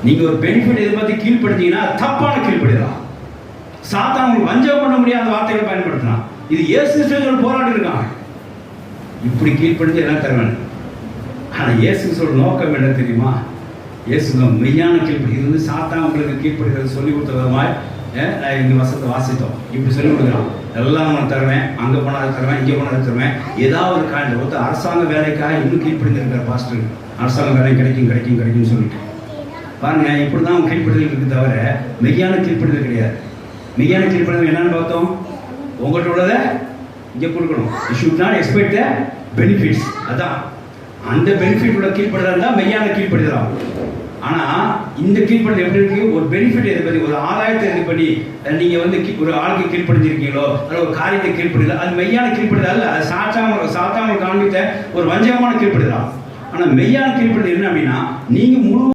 நீங்க ஒரு பெனிஃபிட் எதிர்பார்த்து கீழ்படுத்தீங்கன்னா தப்பான கீழ்படுத்தலாம். சாத்தான் உங்களுக்கு வஞ்சகம் பண்ண முடியாத வார்த்தைகளை பயன்படுத்தலாம். இது இயேசு கிறிஸ்துவோட போராடி இருக்காங்க. இப்படி கீழ்படுத்தி எல்லாம் தருவேன். ஆனா இயேசு கிறிஸ்துவோட நோக்கம் என்ன தெரியுமா? இயேசு மெய்யான கீழ்படி. இது வந்து சாத்தான் உங்களுக்கு கீழ்படுகிறது சொல்லி கொடுத்த விதமாய் இந்த வசத்தை வாசித்தோம். இப்படி சொல்லி கொடுக்குறான், எல்லாம் நான் தருவேன், அங்கே போனால் தருவேன், இங்கே போனால் தருவேன். ஏதாவது ஒரு காரணம் ஒருத்தர் அரசாங்க வேலைக்காக இன்னும் கீழ்படுத்திருக்கார் பாஸ்டர். அரசாங்க வேலை கிடைக்கும் கிடைக்கும் கிடைக்கும்னு சொல்லிட்டு பாருங்க. இப்படி தான் கீழ்படுதல் இருக்கு தவிர மெய்யான கீழ்படுதல் கிடையாது. மெய்யான கீழ்படுதல் என்னன்னு பார்த்தோம்? உங்கள்கிட்ட உள்ளதை இங்கே கொடுக்கணும். You should not expect the benefits. அதான் அந்த பெனிஃபிட் உள்ள கீழ்படுதல் தான் மெய்யான கீழ்படுதலாம். ஆனா இந்த கீழ்படுதல் எப்படி இருக்கு? ஒரு பெனிஃபிட் எதிர்படி, ஒரு ஆதாயத்தை எதிர்படி நீங்க வந்து ஒரு ஆளுக்கு கீழ்படுத்திருக்கீங்களோ அல்ல ஒரு காரியத்தை கீழ்படுதல், அது மெய்யான கீழ்படுதல் அல்ல. அது சாத்தாமல் காண்பித்த ஒரு வஞ்சகமான கீழ்படுதலாம். ஆனா மெய்யான கீழ்படுதல் என்ன அப்படின்னா, நீங்க முழு